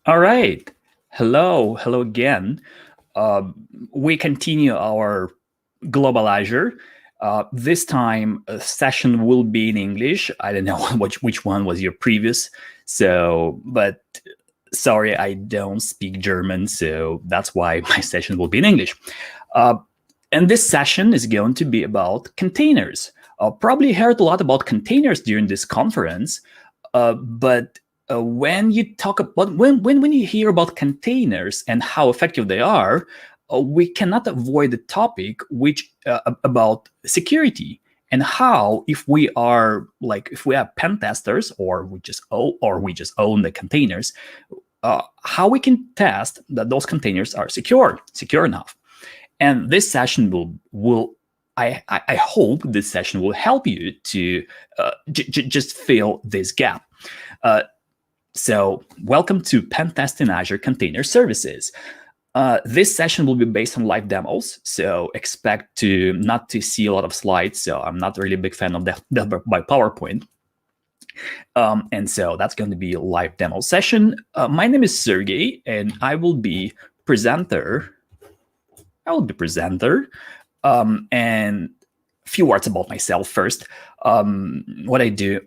All right. Hello again. We continue our global Azure. This time, a session will be in English. I don't know which one was your previous. But sorry, I don't speak German, so that's why my session will be in English. And this session is going to be about containers. Probably heard a lot about containers during this conference, but when you talk about when you hear about containers and how effective they are, we cannot avoid the topic which about security and how if we have pen testers or we just own the containers, how we can test that those containers are secure enough. And this session will I hope this session will help you to just fill this gap. So welcome to Pentesting Azure Container Services. This session will be based on live demos, so expect not to see a lot of slides. So I'm not really a big fan of that by PowerPoint. And so that's going to be a live demo session. My name is Sergey, and I will be presenter. And a few words about myself first. What I do.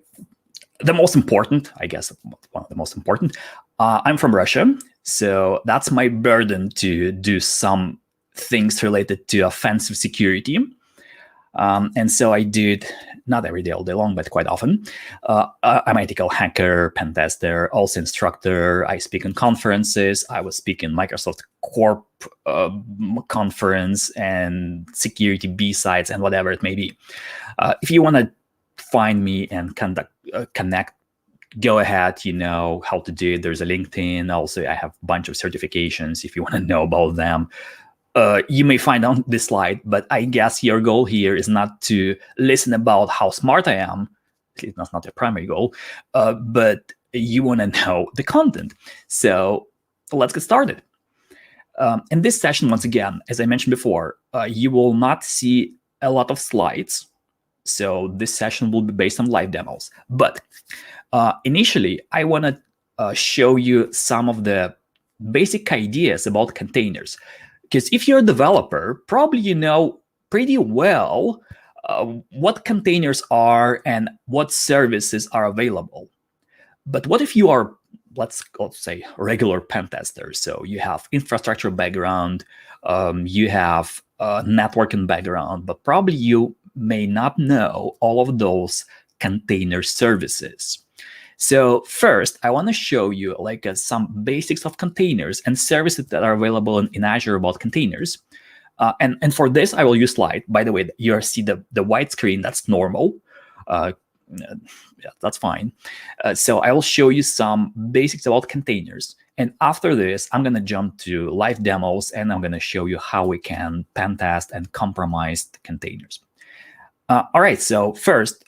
The most important, I guess, one of the most important, I'm from Russia. So that's my burden to do some things related to offensive security. And so I do it not every day, all day long, but quite often. I'm an ethical hacker, pen tester, also instructor. I speak in conferences. I was speaking Microsoft Corp conference and security B-sides and whatever it may be. If you want to find me and connect, go ahead. You know how to do it. There's a LinkedIn. Also, I have a bunch of certifications if you want to know about them. You may find on this slide, but I guess your goal here is not to listen about how smart I am. At least that's not the primary goal, but you want to know the content. So let's get started. In this session, once again, as I mentioned before, you will not see a lot of slides. So this session will be based on live demos. But initially, I want to show you some of the basic ideas about containers. Because if you're a developer, probably you know pretty well what containers are and what services are available. But what if you are, let's say, a regular pen tester? So you have infrastructure background, you have networking background, but probably you may not know all of those container services. So first, I want to show you some basics of containers and services that are available in Azure about containers. And for this, I will use slide. By the way, you see the white screen. That's normal. Yeah, that's fine. So I will show you some basics about containers. And after this, I'm going to jump to live demos, and I'm going to show you how we can pen test and compromise the containers. All right, so first,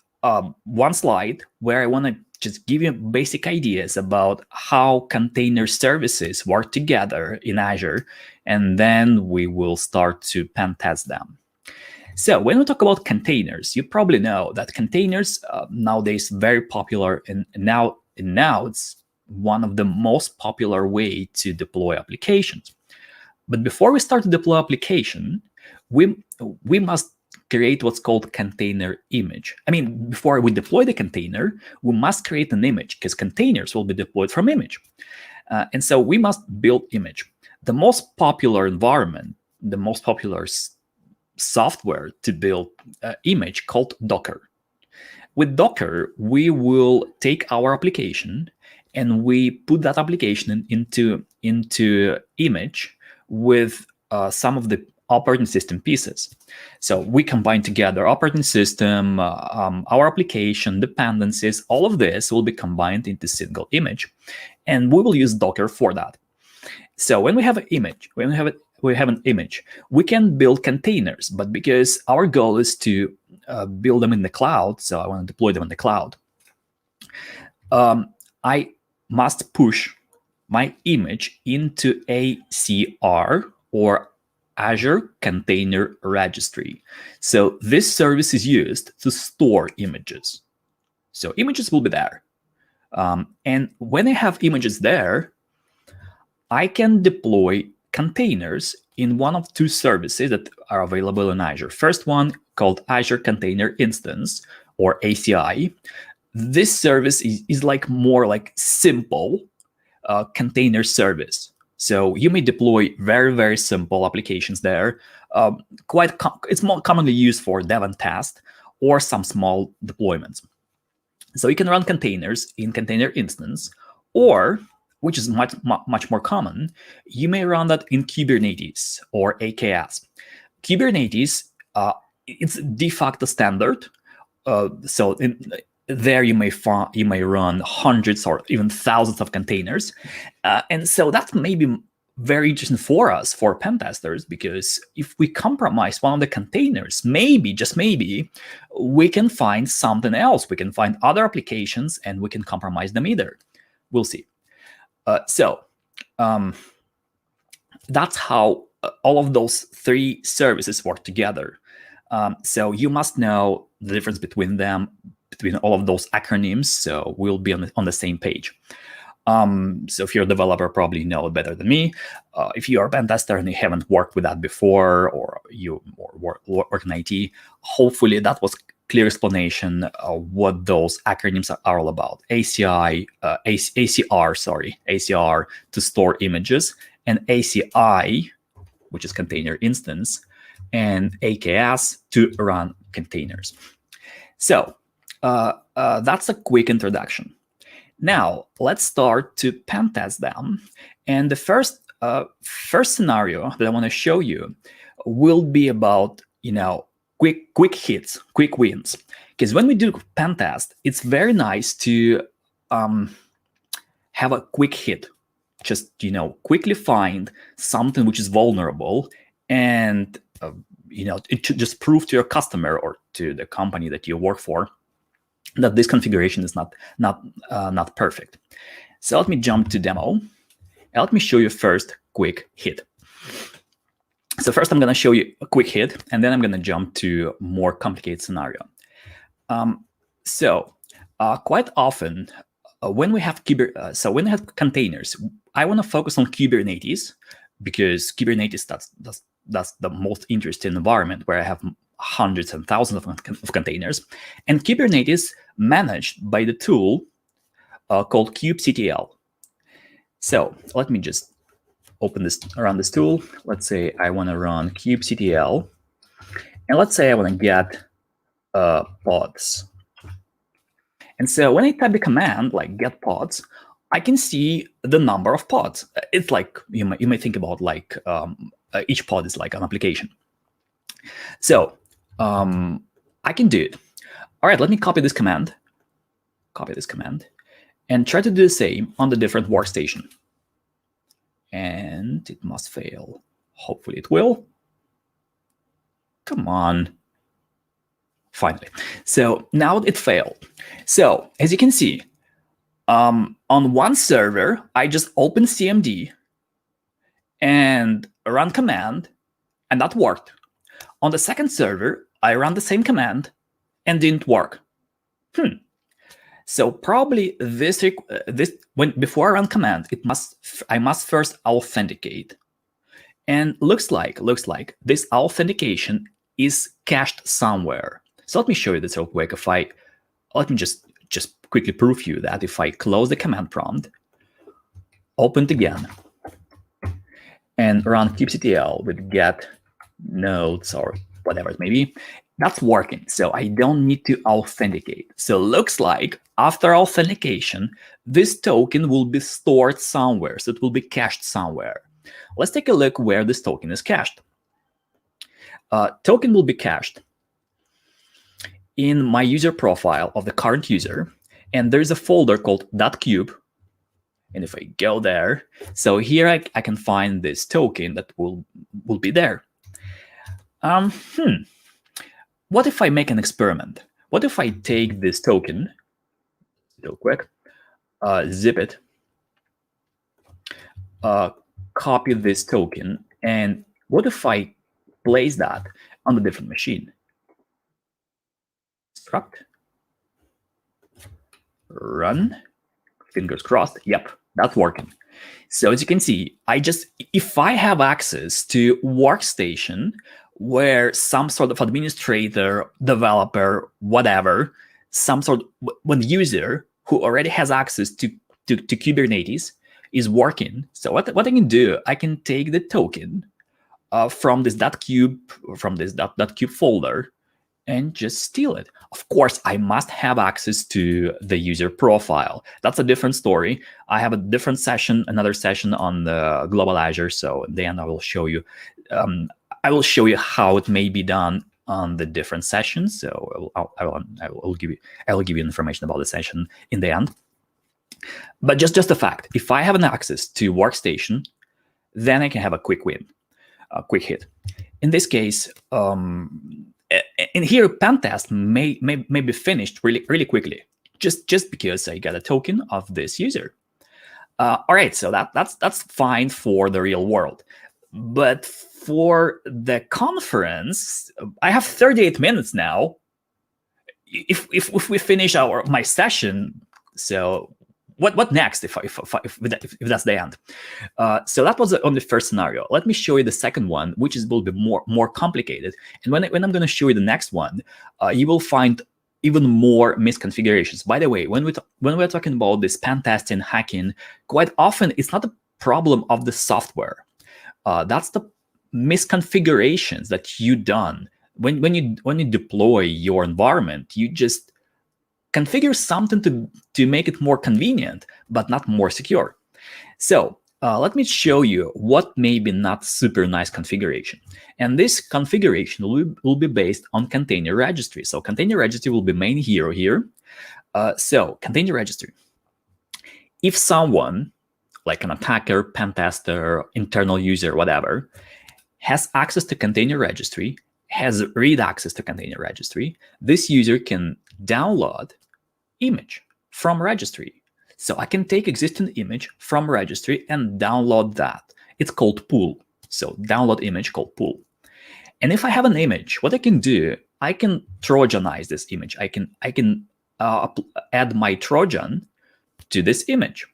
one slide where I want to just give you basic ideas about how container services work together in Azure, and then we will start to pen test them. So when we talk about containers, you probably know that containers nowadays very popular, and now it's one of the most popular way to deploy applications. But before we start to deploy application, we must create what's called container image. I mean, before we deploy the container, we must create an image because containers will be deployed from image. And so we must build image. The most popular environment, the most popular software to build image called Docker. With Docker, we will take our application and we put that application into image with some of the operating system pieces. So we combine together operating system, our application, dependencies, all of this will be combined into single image. And we will use Docker for that. So when we have an image, we can build containers, but because our goal is to build them in the cloud, so I want to deploy them in the cloud, I must push my image into ACR, or Azure Container Registry. So this service is used to store images. So images will be there. And when I have images there, I can deploy containers in one of two services that are available in Azure. First one called Azure Container Instance, or ACI. This service is like more like simple container service. So you may deploy very, very simple applications there. It's more commonly used for dev and test or some small deployments. So you can run containers in container instance, or, which is much more common, you may run that in Kubernetes or AKS. Kubernetes, it's de facto standard. So there you may run hundreds or even thousands of containers, and so that may be very interesting for us, for pen testers, because if we compromise one of the containers, maybe, just maybe, we can find something else. We can find other applications and we can compromise them either. We'll see. So that's how all of those three services work together. So you must know the difference between them, between all of those acronyms, so we'll be on the same page. So if you're a developer, probably know it better than me. If you are a pen tester and you haven't worked with that before, or you work in IT, hopefully that was clear explanation of what those acronyms are all about. ACR to store images, and ACI, which is container instance, and AKS to run containers. So that's a quick introduction. Now let's start to pen test them. And the first scenario that I want to show you will be about, quick hits, quick wins. Because when we do pen test, it's very nice to have a quick hit. Just quickly find something which is vulnerable, and it should just prove to your customer or to the company that you work for that this configuration is not perfect. So let me jump to demo. And let me show you first quick hit. So first I'm going to show you a quick hit, and then I'm going to jump to more complicated scenario. Quite often when we have containers, I want to focus on Kubernetes, because Kubernetes, that's the most interesting environment where I have hundreds and thousands of containers, and Kubernetes managed by the tool called kubectl. So let me just run this tool. Let's say I want to run kubectl, and let's say I want to get pods. And so when I type the command like get pods, I can see the number of pods. It's like you may think about like each pod is like an application. So I can do it. All right, let me copy this command, and try to do the same on the different workstation. And it must fail. Hopefully it will. Come on. Finally. So now it failed. So as you can see, on one server, I just opened CMD and run command, and that worked. On the second server, I ran the same command and didn't work. So probably before I run command, I must first authenticate. And looks like this authentication is cached somewhere. So let me show you this real quick. Let me just quickly prove you that if I close the command prompt, open it again, and run kubectl with get nodes or whatever it may be, that's working. So I don't need to authenticate. So looks like after authentication, this token will be stored somewhere. So it will be cached somewhere. Let's take a look where this token is cached. token will be cached in my user profile of the current user, and there's a folder called .cube. And if I go there, so here I can find this token that will be there. What if I make an experiment? What if I take this token, real quick, zip it, copy this token, and what if I place that on a different machine? Struct, run, fingers crossed. Yep, that's working. So as you can see, if I have access to workstation where some sort of administrator, developer, whatever, one user who already has access to Kubernetes is working. So what I can do, I can take the token from this .cube folder and just steal it. Of course, I must have access to the user profile. That's a different story. I have a different session, another session on the global Azure. So then I will show you. I will show you how it may be done on the different sessions. So I will give you information about the session in the end. But just a fact: if I have an access to workstation, then I can have a quick win, a quick hit. In this case, and here Pentest may be finished really quickly, just because I got a token of this user. All right, so that's fine for the real world, but for the conference, I have 38 minutes now. If we finish my session, so what next if that's the end? So that was on the first scenario. Let me show you the second one, which is a little bit more complicated. And when I'm going to show you the next one, you will find even more misconfigurations. By the way, when we're talking about this pen testing, hacking, quite often it's not a problem of the software. That's the misconfigurations that you done when you deploy your environment. You just configure something to make it more convenient, but not more secure. So let me show you what may be not super nice configuration. And this configuration will be based on container registry. So container registry will be main hero here. So container registry. If someone, like an attacker, pen tester, internal user, whatever, has access to container registry, has read access to container registry, this user can download image from registry. So I can take existing image from registry and download that. It's called pool. So download image called pool. And if I have an image, what I can do, I can Trojanize this image. I can add my Trojan to this image.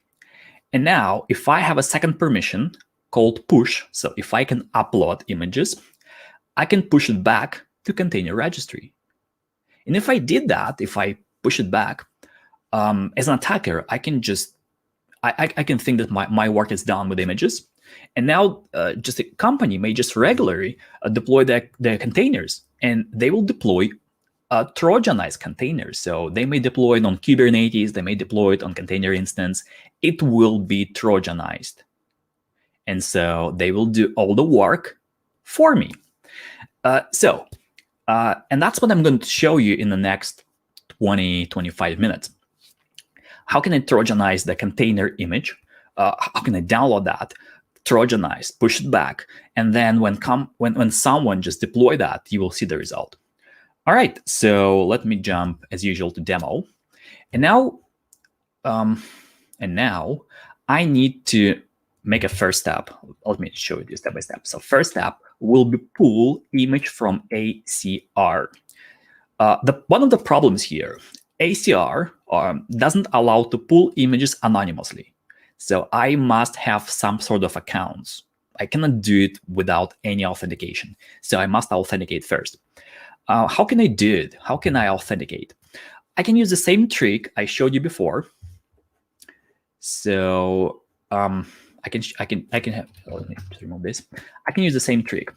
And now if I have a second permission called push, so if I can upload images, I can push it back to container registry. And if I did that, if I push it back, as an attacker, I can think that my work is done with images, and now just a company may just regularly deploy their containers, and they will deploy Trojanized containers. So they may deploy it on Kubernetes, they may deploy it on container instance. It will be Trojanized, and so they will do all the work for me. And that's what I'm going to show you in the next 20-25 minutes. How can I Trojanize the container image? How can I download that, Trojanize, push it back, and then when someone just deploy that, you will see the result. All right, so let me jump as usual to demo, and now I need to make a first step. Let me show you step by step. So first step will be pull image from ACR. One of the problems here, ACR doesn't allow to pull images anonymously. So I must have some sort of accounts. I cannot do it without any authentication. So I must authenticate first. How can I do it? How can I authenticate? I can use the same trick I showed you before. So I can have, let me just remove this. I can use the same trick.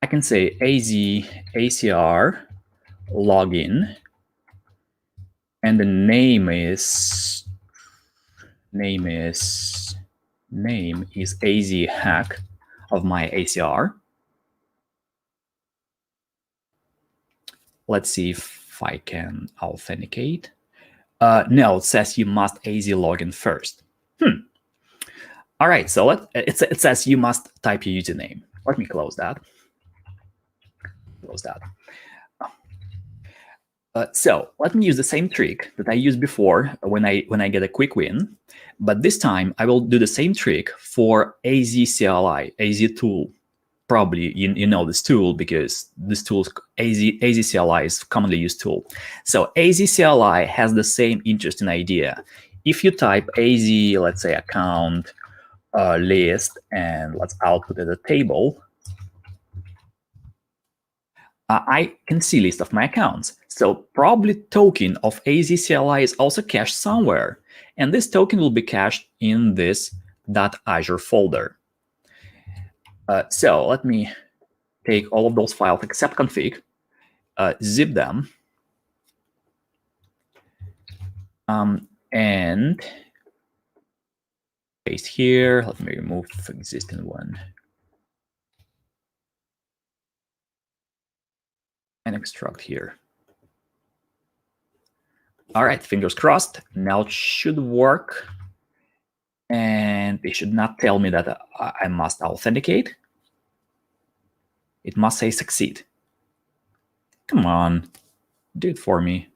I can say ACR login, and the name is name is AZ hack of my ACR. Let's see if I can authenticate. No, it says you must AZ login first. All right, so it says you must type your username. Let me close that. Close that. So let me use the same trick that I used before when I get a quick win, but this time I will do the same trick for AZ CLI, AZ tool. Probably you know this tool because this tool AZ CLI is commonly used tool. So AZ CLI has the same interesting idea. If you type AZ, let's say account list, and let's output it a table, I can see list of my accounts. So probably token of AZ CLI is also cached somewhere. And this token will be cached in this .azure folder. So let me take all of those files except config, zip them, and paste here. Let me remove the existing one. And extract here. All right, fingers crossed. Now it should work. And it should not tell me that I must authenticate. It must say succeed. Come on, do it for me,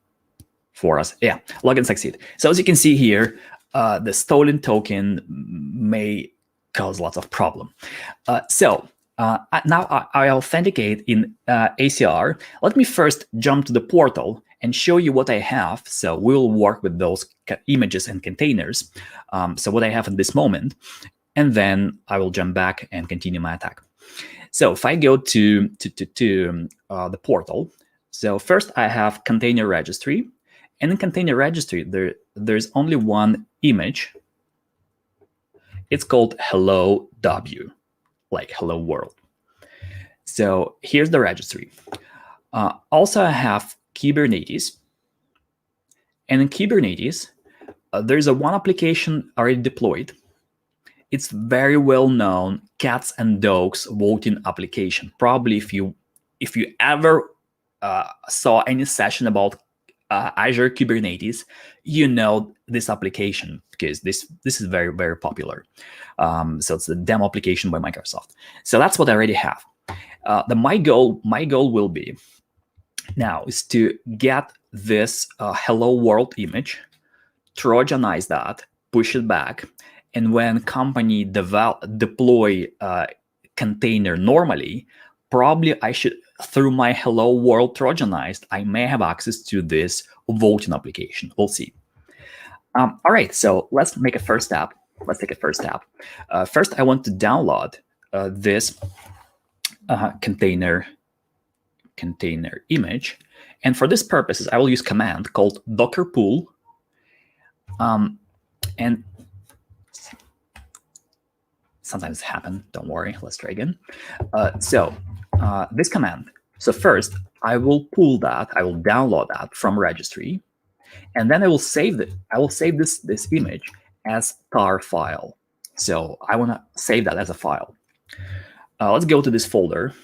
for us. Yeah, login succeed. So as you can see here, the stolen token may cause lots of problem. Now I authenticate in ACR. Let me first jump to the portal and show you what I have. So we'll work with those images and containers. So what I have at this moment, and then I will jump back and continue my attack. So if I go to the portal, so first I have container registry, and in container registry there's only one image. It's called hello W, like hello world. So here's the registry. Also I have Kubernetes, and in Kubernetes there's one application already deployed. It's very well known cats and dogs voting application. Probably if you ever saw any session about Azure Kubernetes, you know this application because this is very, very popular. So it's the demo application by Microsoft. So that's what I already have. My goal will be now is to get this hello world image, Trojanize that, push it back, and when company deploy container normally, probably I should, through my hello world Trojanized, I may have access to this voting application. We'll see. All right, so let's make a first step. Let's take a first step. First, I want to download this container image, and for this purposes, I will use command called docker pool, and sometimes happen. Don't worry. Let's try again. This command. So first, I will pull that. I will download that from registry, and then I will save it. I will save this image as tar file. So I want to save that as a file. Let's go to this folder.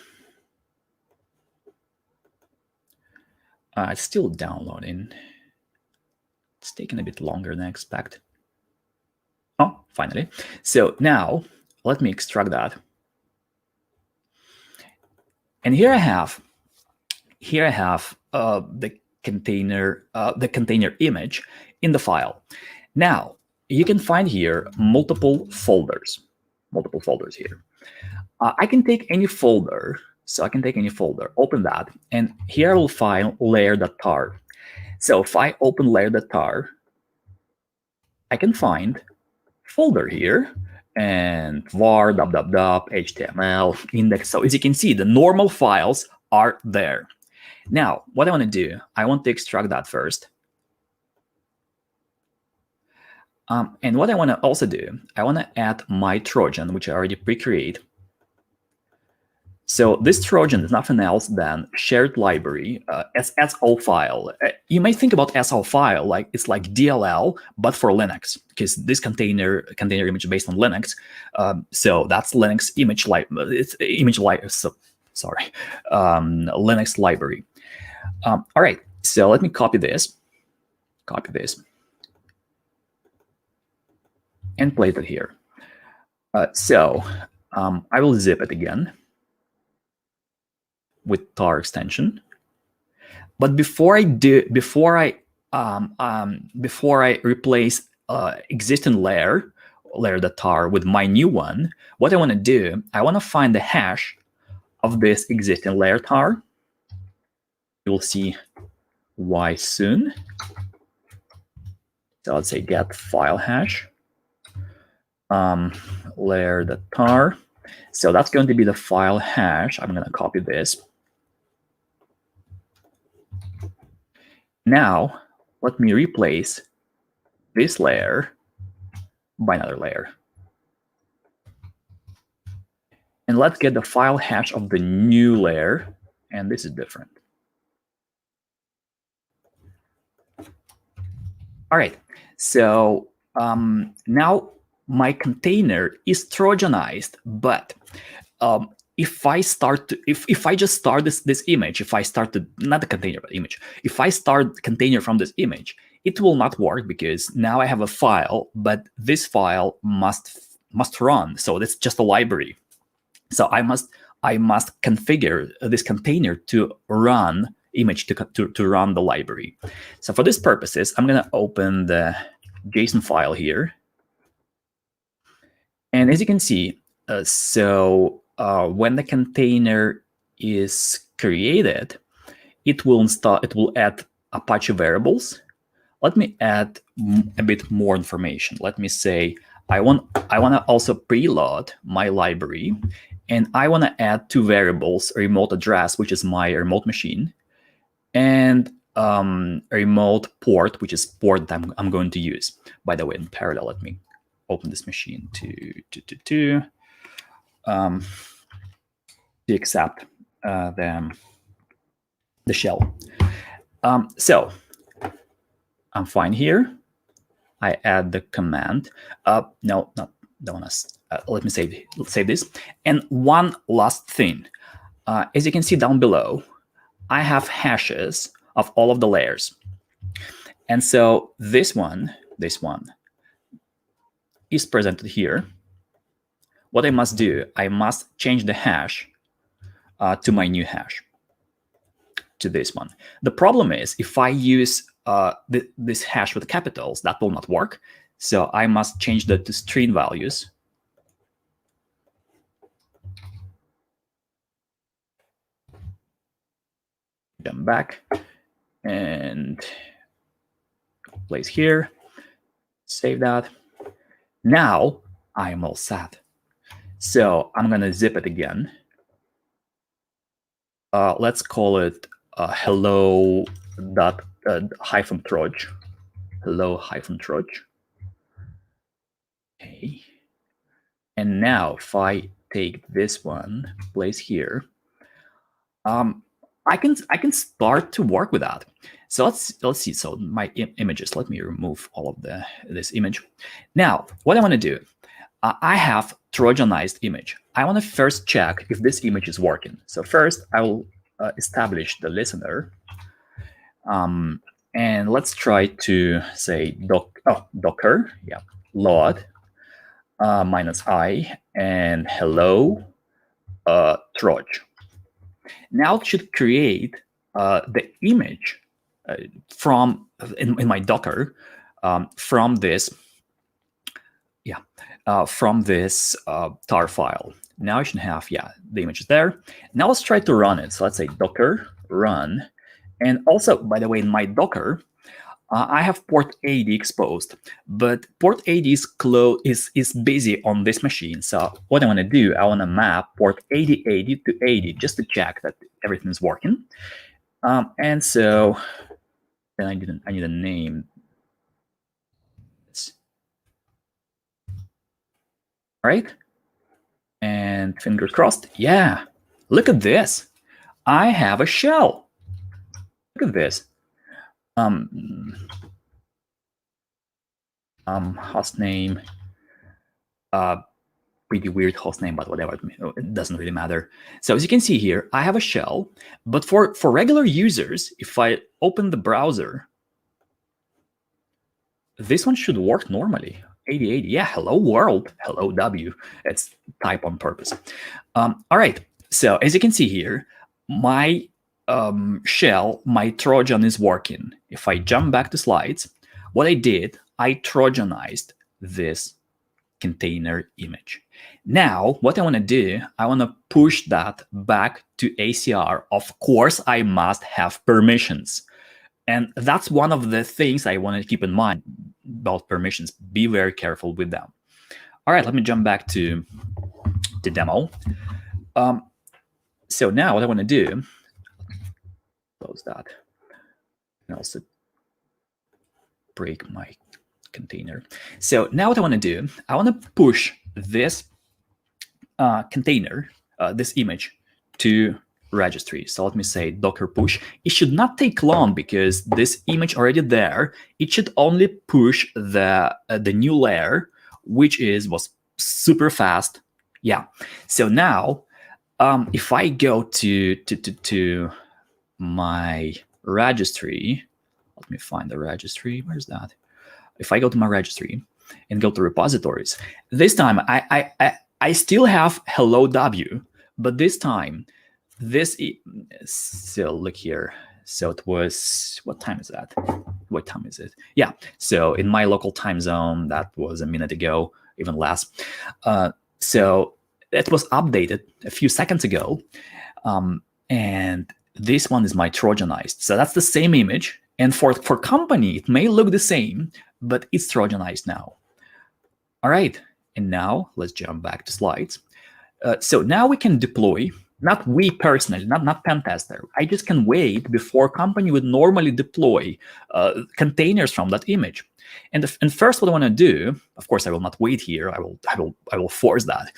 It's still downloading. It's taking a bit longer than I expect. Oh, finally. So now let me extract that. And here I have the container image in the file. Now you can find here multiple folders here. I can take any folder. So I can take any folder, open that, and here I will find layer.tar. So if I open layer.tar, I can find folder here and var, HTML, index. So as you can see, the normal files are there. Now, what I want to do, I want to extract that first. And what I want to also do, I want to add my Trojan, which I already pre-create. So this Trojan is nothing else than shared library, SSO file. You may think about SL file like it's like DLL, but for Linux, because this container image is based on Linux. So that's Linux image Linux library. All right, so let me copy this, and place it here. So I will zip it again with tar extension. But before I replace existing layer.tar with my new one, what I want to do, I want to find the hash of this existing layer tar. You will see why soon. So let's say get file hash layer.tar. So that's going to be the file hash. I'm going to copy this. Now, let me replace this layer by another layer. And let's get the file hash of the new layer. And this is different. All right. So now my container is Trojanized, but if I just start this image, if I start not the container but image, if I start the container from this image, it will not work because now I have a file, but this file must run. So that's just a library. So I must configure this container to run image to run the library. So for these purposes, I'm going to open the JSON file here, and as you can see, when the container is created, it will add Apache variables. Let me add a bit more information. Let me say I want to also preload my library, and I want to add two variables: a remote address, which is my remote machine, and a remote port, which is port that I'm going to use. By the way, in parallel, let me open this machine to accept the shell. So I'm fine here. I add the command. No, don't want to. Let me save this. And one last thing, as you can see down below, I have hashes of all of the layers, and so this one is presented here. What I must do, I must change the hash to my new hash, to this one. The problem is if I use this hash with capitals, that will not work. So I must change that to string values. Jump back and place here. Save that. Now I am all set. So I'm going to zip it again. Let's call it hello hyphen troj. Hello hyphen troj. Okay. And now if I take this one, place here, I can start to work with that. So let's see. So my images. Let me remove all of this image. Now what I want to do, I have Trojanized image. I want to first check if this image is working. So first I will establish the listener, and let's try to say docker, yeah, load -i and hello troj. Now it should create the image from in my Docker from this tar file. Now I should have the image is there. Now let's try to run it. So let's say docker run, and also by the way in my Docker I have port 80 exposed, but port 80 is busy on this machine. So what I want to do, I want to map port 8080 to 80 just to check that everything's working. And so then I need a name. All right. And fingers crossed. Yeah. Look at this. I have a shell. Look at this. Hostname, pretty weird hostname, but whatever, it doesn't really matter. So as you can see here, I have a shell, but for regular users, if I open the browser, this one should work normally. 8080, yeah, hello world, hello W. It's type on purpose. All right, so as you can see here, my shell, my Trojan is working. If I jump back to slides, what I did, I Trojanized this container image. Now, what I want to do, I want to push that back to ACR. Of course, I must have permissions. And that's one of the things I want to keep in mind about permissions. Be very careful with them. All right, let me jump back to the demo. So now what I want to do, close that, and also break my container. So now what I want to do, I want to push this container, this image, to registry. So let me say Docker push. It should not take long because this image already there. It should only push the new layer, which was super fast. Yeah. So now, if I go to my registry, let me find the registry. Where's that? If I go to my registry and go to repositories, this time I still have hello W, but this time so look here. So it was, what time is that? What time is it? Yeah. So in my local time zone, that was a minute ago, even less. So it was updated a few seconds ago. And this one is my Trojanized. So that's the same image. And for company, it may look the same, but it's Trojanized now. All right. And now let's jump back to slides. So now we can deploy, not we personally, not Pentester. I just can wait before company would normally deploy containers from that image. And first, what I want to do, of course, I will not wait here. I will force that.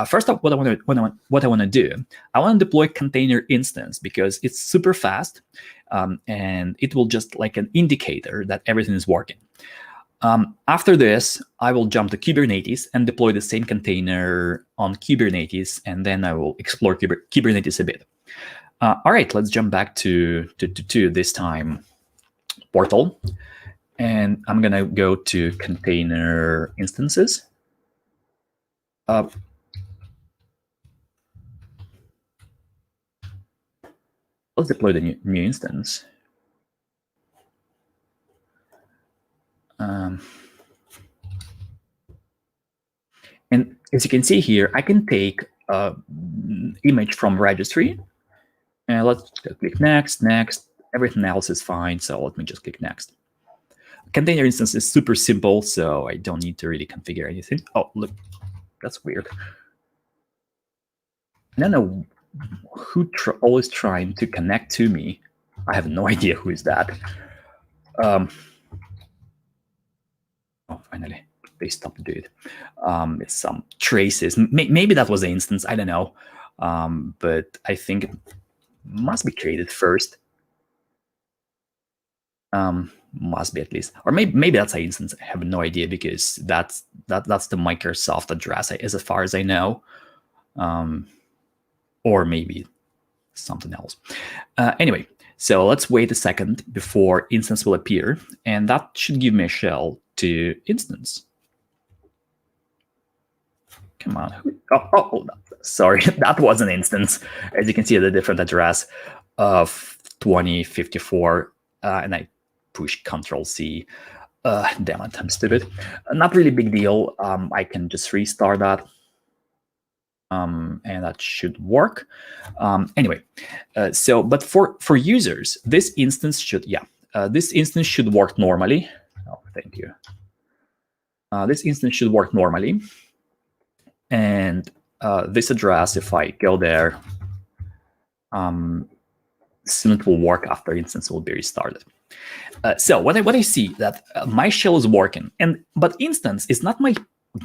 First up, what I want to do, I want to deploy container instance because it's super fast, and it will just like an indicator that everything is working. After this, I will jump to Kubernetes and deploy the same container on Kubernetes, and then I will explore Kubernetes a bit. All right, let's jump back to this time portal. And I'm going to go to container instances. Let's deploy the new instance. And as you can see here, I can take an image from registry. And let's click next, next. Everything else is fine, so let me just click next. Container instance is super simple, so I don't need to really configure anything. Oh, look, that's weird. I don't know who always trying to connect to me. I have no idea who is that. Oh, finally, they stopped doing it. It's some traces. Maybe that was the instance. I don't know. But I think it must be created first. Must be at least, or maybe that's an instance. I have no idea because that's the Microsoft address as far as I know, or maybe something else. Anyway, so let's wait a second before instance will appear, and that should give me a shell to instance. Come on. Oh, sorry, that was an instance. As you can see, the different address of 2054, and I push Control-C. Damn it, I'm stupid. Not really big deal. I can just restart that. And that should work. Anyway, but for users, this instance should, this instance should work normally. Oh, thank you. This instance should work normally. And this address, if I go there, soon it will work after instance will be restarted. So what I see that my shell is working, but instance is not my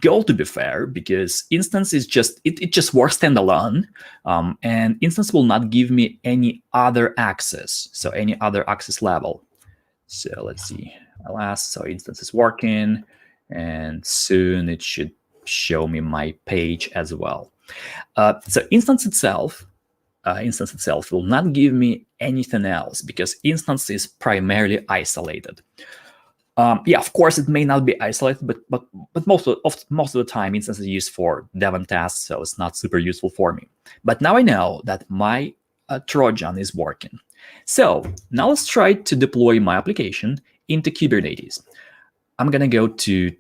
goal, to be fair, because instance is just it just works standalone, and instance will not give me any other access, so any other access level. So let's see, ls, so instance is working, and soon it should show me my page as well. So instance itself will not give me anything else because instance is primarily isolated. Yeah, of course, it may not be isolated, but most of the time, instance is used for dev and tasks, so it's not super useful for me. But now I know that my Trojan is working. So now let's try to deploy my application into Kubernetes. I'm gonna go to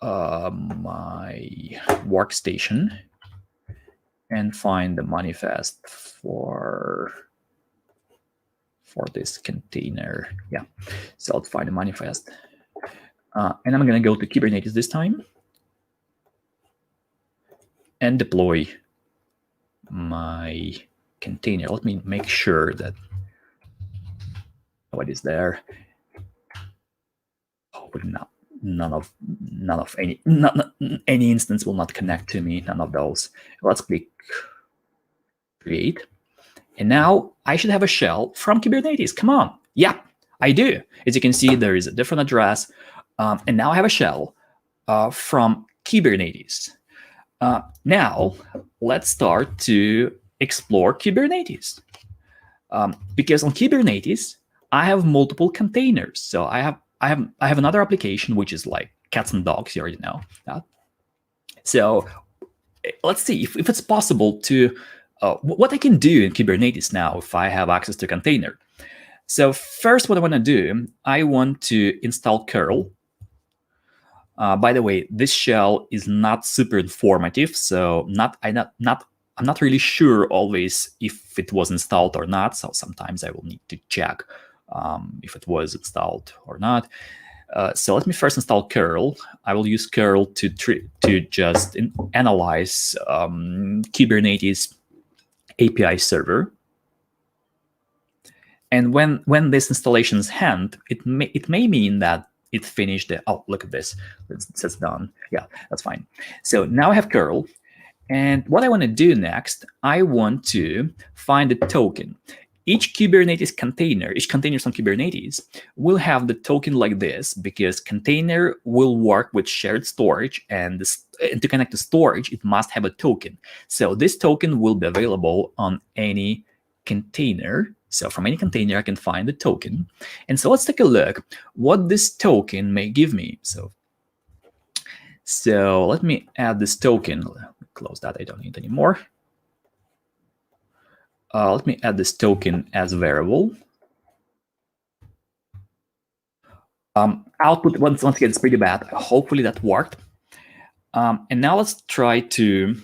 my workstation and find the manifest for this container. Yeah, so let's find the manifest. And I'm gonna go to Kubernetes this time and deploy my container. Let me make sure that what is there. Oh, none of any instance will not connect to me. None of those. Let's click create. And now I should have a shell from Kubernetes. Come on. Yeah, I do. As you can see, there is a different address. And now I have a shell from Kubernetes. Now, let's start to explore Kubernetes. Because on Kubernetes, I have multiple containers. So I have another application, which is like cats and dogs. You already know that. So let's see if it's possible to what I can do in Kubernetes now if I have access to a container. So first, what I want to do, I want to install curl. By the way, this shell is not super informative, so I'm not really sure always if it was installed or not. So sometimes I will need to check if it was installed or not. So let me first install curl. I will use curl to just analyze Kubernetes API server. And when this installation is end, it may mean that it finished the, oh, look at this, it says done. Yeah, that's fine. So now I have curl. And what I want to do next, I want to find a token. Each Kubernetes container, each container on Kubernetes will have the token like this because container will work with shared storage, and to connect to storage, it must have a token. So this token will be available on any container. So from any container, I can find the token. And so let's take a look what this token may give me. So let me add this token. Close that, I don't need anymore. Let me add this token as a variable. Output, once again, it's pretty bad. Hopefully that worked. And now let's try to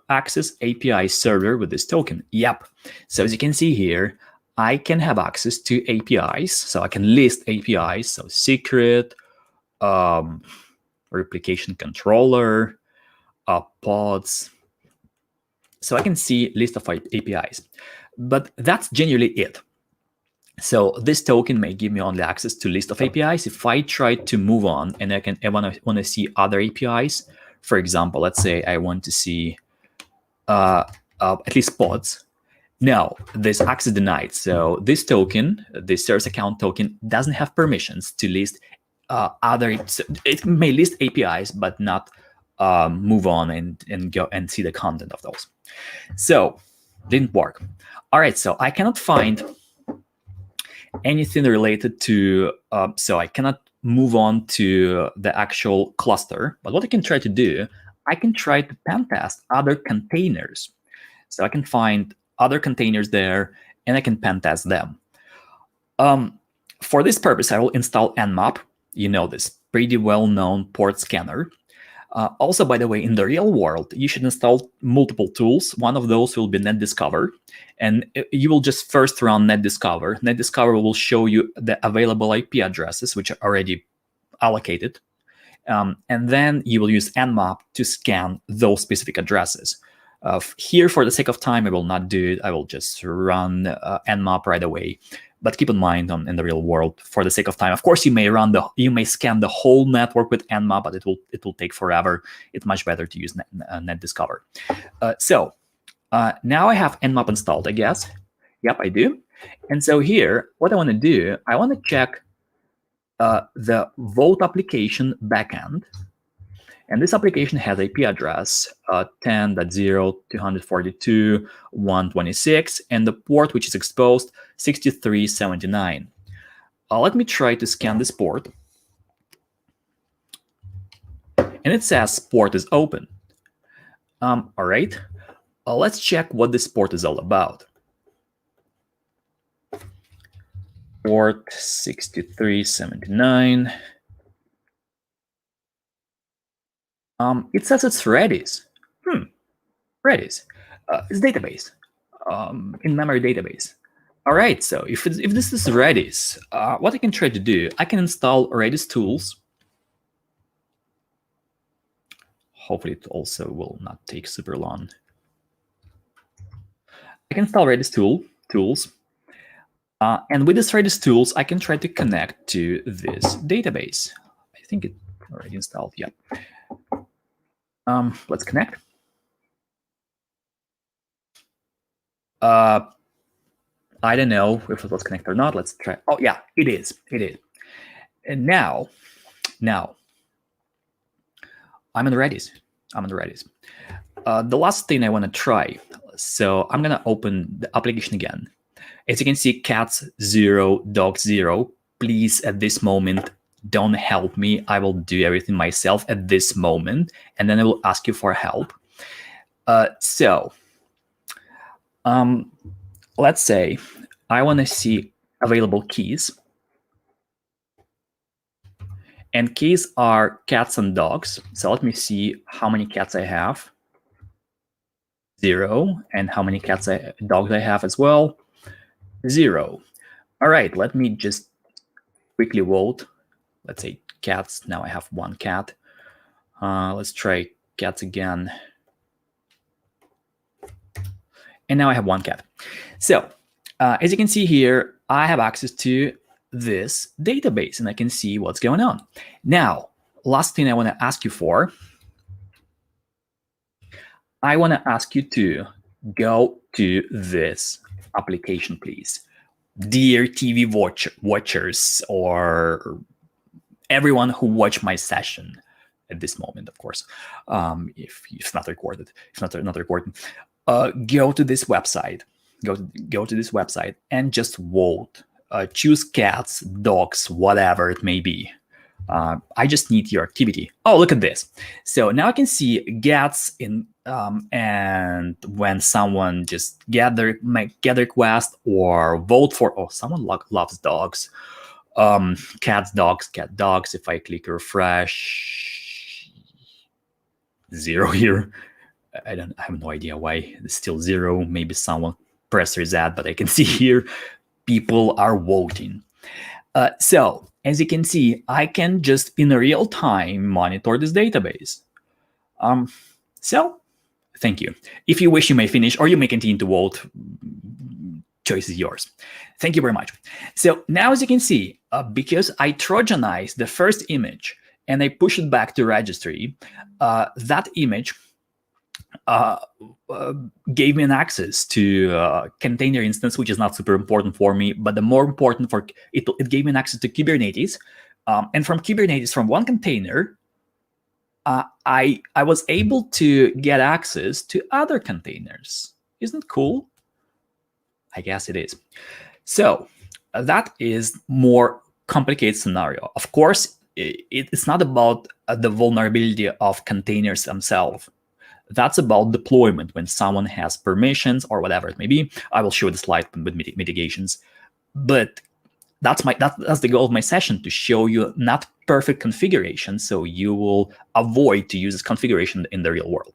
access API server with this token. Yep. So as you can see here, I can have access to APIs. So I can list APIs. So secret, replication controller, pods. So I can see list of APIs, but that's generally it. So this token may give me only access to list of APIs. If I try to move on and I want to see other APIs, for example, let's say I want to see at least pods. No, this access denied. So this token, this service account token, doesn't have permissions to list other. It may list APIs, but not move on and go and see the content of those. So didn't work. All right, so I cannot find anything related to, so I cannot move on to the actual cluster. But what I can try to do, I can try to pen test other containers. So I can find other containers there and I can pen test them. For this purpose, I will install Nmap. You know this pretty well-known port scanner. Also, by the way, in the real world, you should install multiple tools. One of those will be NetDiscover. And you will just first run NetDiscover. NetDiscover will show you the available IP addresses, which are already allocated. And then you will use Nmap to scan those specific addresses. Here, for the sake of time, I will not do it. I will just run Nmap right away. But keep in mind, in the real world, for the sake of time, of course, you may scan the whole network with Nmap, but it will take forever. It's much better to use NetDiscover. So now I have Nmap installed, I guess. Yep, I do. And so here, what I want to do, I want to check the Vault application backend. And this application has IP address 10.0.242.126, and the port which is exposed 6379. Let me try to scan this port. And it says port is open. All right, let's check what this port is all about. Port 6379. It says it's Redis. Redis. It's database. In-memory database. All right, so if this is Redis, what I can try to do, I can install Redis tools. Hopefully it also will not take super long. I can install Redis tools. And with this Redis tools, I can try to connect to this database. I think it already installed, yeah. Let's connect. I don't know if it was connect or not. Let's try. Oh yeah, it is. It is. And now, I'm in Redis. The last thing I want to try. So I'm gonna open the application again. As you can see, cats 0, dogs 0. Please, at this moment, don't help me. I will do everything myself at this moment, and then I will ask you for help. Let's say I want to see available keys. And keys are cats and dogs. So let me see how many cats I have. 0. And how many dogs I have as well. 0. All right, let me just quickly vote. Let's say cats. Now I have 1 cat. Let's try cats again. And now I have 1 cat. So as you can see here, I have access to this database and I can see what's going on. Now, last thing I want to ask you for, I want to ask you to go to this application, please. Dear TV watchers or everyone who watched my session at this moment, of course, if it's not recorded, if not recording, go to this website. Go to this website and just vote. Choose cats, dogs, whatever it may be. I just need your activity. Oh, look at this. So now I can see gets in, and when someone just get the request or vote for, oh, someone loves dogs. Cats, dogs, cat, dogs. If I click refresh, 0 here. I have no idea why it's still 0. Maybe someone pressed reset, but I can see here people are voting. So as you can see, I can just in real time monitor this database. So thank you. If you wish, you may finish or you may continue to vote. Choice is yours. Thank you very much. So now as you can see, because I Trojanized the first image and I push it back to registry, that image gave me an access to container instance, which is not super important for me, but the more important for it gave me an access to Kubernetes. And from Kubernetes, from one container, I was able to get access to other containers. Isn't it cool? I guess it is. So that is more complicated scenario. Of course, it's not about the vulnerability of containers themselves. That's about deployment when someone has permissions or whatever it may be. I will show the slide with mitigations, but that's the goal of my session, to show you not perfect configuration, so you will avoid to use this configuration in the real world.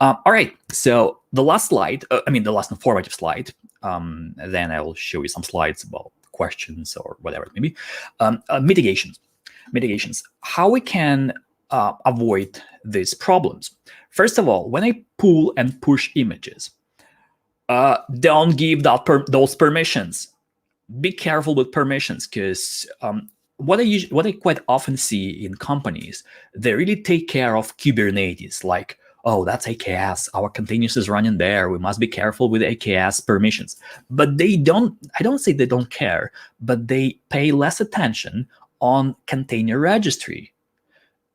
All right, so the last slide, the last informative slide, then I will show you some slides about questions or whatever it may be. Mitigations. How we can avoid these problems. First of all, when I pull and push images, don't give those permissions. Be careful with permissions, because what I quite often see in companies, they really take care of Kubernetes. Like, oh, that's AKS. Our continuous is running there. We must be careful with AKS permissions. But they don't, I don't say they don't care, but they pay less attention on container registry.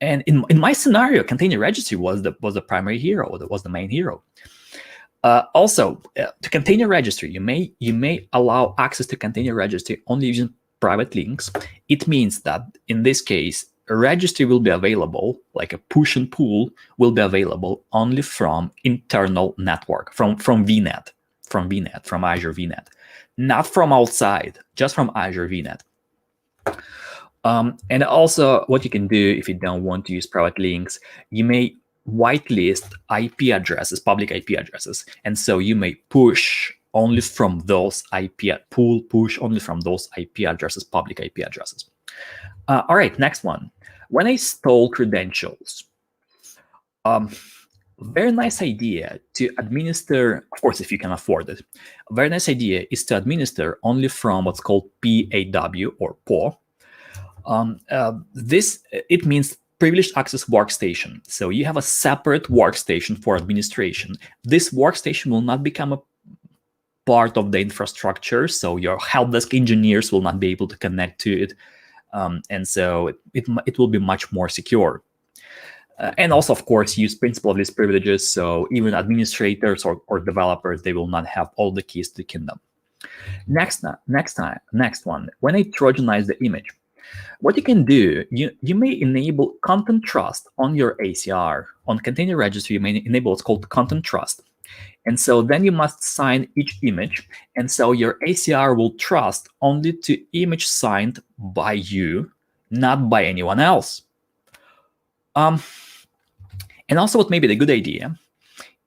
And in my scenario, container registry was the primary hero, that was the main hero. Also, to container registry, you may allow access to container registry only using private links. It means that in this case, a registry will be available, like a push and pull will be available only from internal network, from VNet, from Azure VNet, not from outside, just from Azure VNet. And also, what you can do if you don't want to use private links, you may whitelist IP addresses, public IP addresses, and so you may push only from those push only from those IP addresses, public IP addresses. All right, next one. When I stole credentials, very nice idea to administer, of course, if you can afford it. A very nice idea is to administer only from what's called PAW or PAW. It means privileged access workstation. So you have a separate workstation for administration. This workstation will not become a part of the infrastructure, so your help desk engineers will not be able to connect to it, and so it will be much more secure. And also, of course, use principle of least privileges, so even administrators or developers, they will not have all the keys to the kingdom. Next one, when I Trojanize the image, what you can do, you may enable content trust on your ACR. On container registry, you may enable what's called content trust. And so then you must sign each image. And so your ACR will trust only to image signed by you, not by anyone else. And also what may be the good idea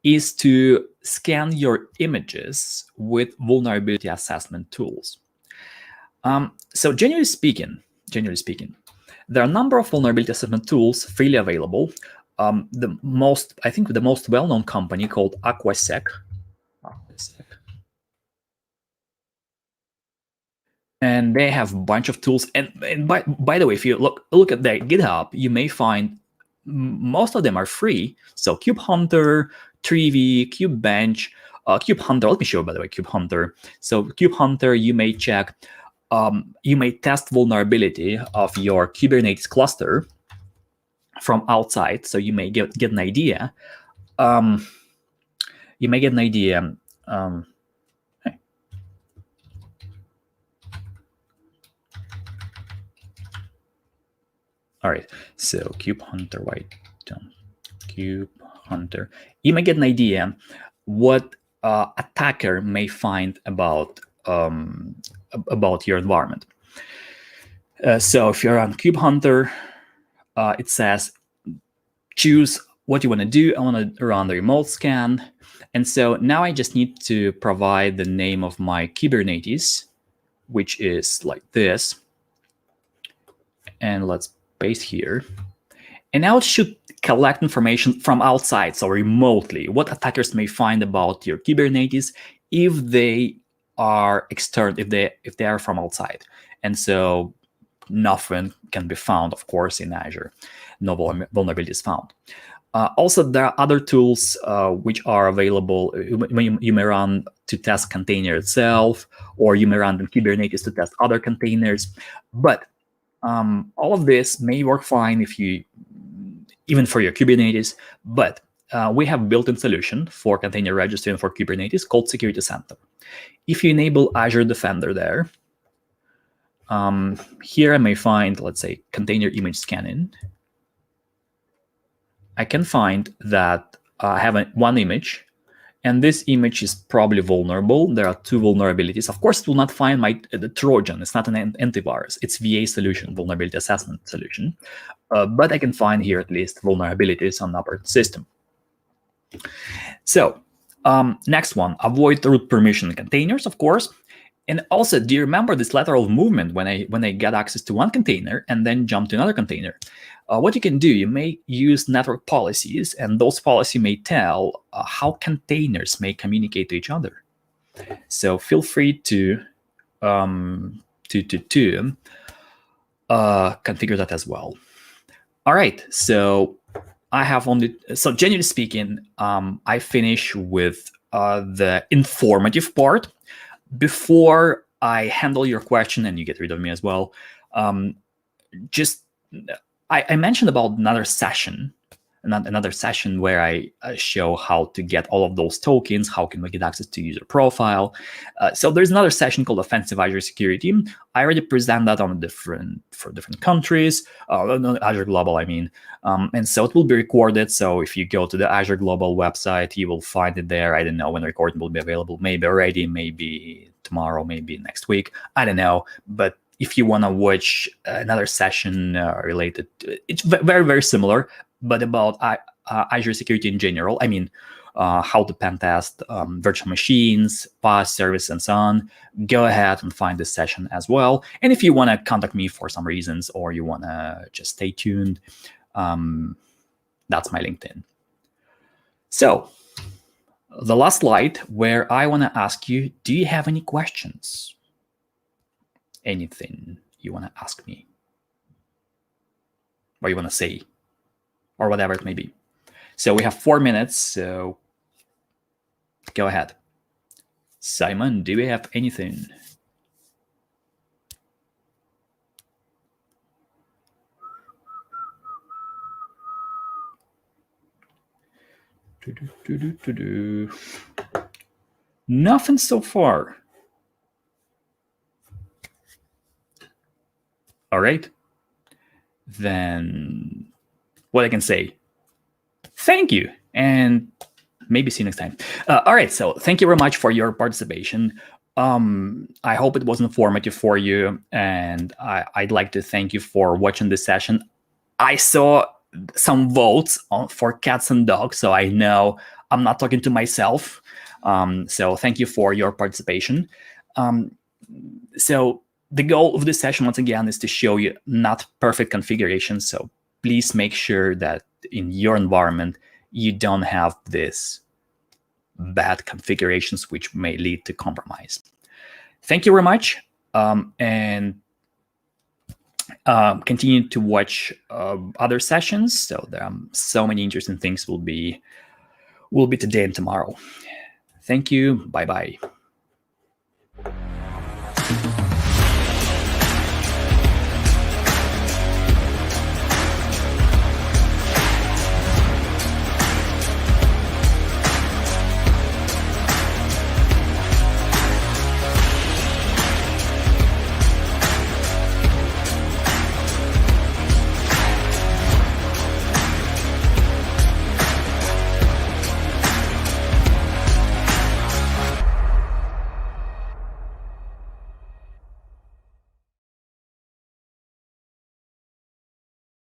is to scan your images with vulnerability assessment tools. So generally speaking, there are a number of vulnerability assessment tools freely available. I think the most well-known company called Aquasec. And they have a bunch of tools. And by the way, if you look at their GitHub, you may find most of them are free. So KubeHunter, Trivy, KubeBench, KubeHunter. Let me show you, by the way, KubeHunter. So KubeHunter, you may check. You may test vulnerability of your Kubernetes cluster from outside, so you may get an idea. You may get an idea. All right, so KubeHunter, KubeHunter. You may get an idea what attacker may find about your environment. So if you're on KubeHunter, it says choose what you want to do. I want to run the remote scan. And so now I just need to provide the name of my Kubernetes, which is like this. And let's paste here. And now it should collect information from outside, so remotely, what attackers may find about your Kubernetes if they are external, if they are from outside. And so nothing can be found, of course, in Azure. No vulnerabilities found. Also, there are other tools which are available. You may run to test container itself, or you may run in Kubernetes to test other containers. But all of this may work fine if you, even for your Kubernetes. But we have a built-in solution for container registry and for Kubernetes called Security Center. If you enable Azure Defender there, here I may find, let's say, container image scanning. I can find that I have one image, and this image is probably vulnerable. There are two vulnerabilities. Of course, it will not find the Trojan. It's not an antivirus. It's VA solution, vulnerability assessment solution. But I can find here at least vulnerabilities on the operating system. So next one, avoid root permission containers, of course. And also, do you remember this lateral movement when I get access to one container and then jump to another container? What you can do, you may use network policies, and those policies may tell how containers may communicate to each other. So feel free to configure that as well. All right, so I have only, so generally speaking, I finish with the informative part. Before I handle your question and you get rid of me as well, just I mentioned about another session where I show how to get all of those tokens, how can we get access to user profile. So there's another session called Offensive Azure Security. I already present that on for different countries, Azure Global, I mean. And so it will be recorded. So if you go to the Azure Global website, you will find it there. I don't know when the recording will be available, maybe already, maybe tomorrow, maybe next week. I don't know. But if you want to watch another session related to it's very, very similar, but about Azure security in general. I mean, how to pen test virtual machines, PaaS service, and so on. Go ahead and find this session as well. And if you want to contact me for some reasons, or you want to just stay tuned, that's my LinkedIn. So the last slide where I want to ask you, do you have any questions? Anything you want to ask me? Or you want to say? Or whatever it may be. So we have 4 minutes, so go ahead. Simon, do we have anything? Nothing so far. All right. Then what I can say, thank you, and maybe see you next time. All right, so thank you very much for your participation. I hope it was informative for you, and I'd like to thank you for watching this session. I saw some votes for cats and dogs, so I know I'm not talking to myself. So thank you for your participation. So the goal of this session, once again, is to show you not perfect configuration. So please make sure that in your environment, you don't have this bad configurations, which may lead to compromise. Thank you very much. And continue to watch other sessions. So there are so many interesting things will be today and tomorrow. Thank you. Bye-bye.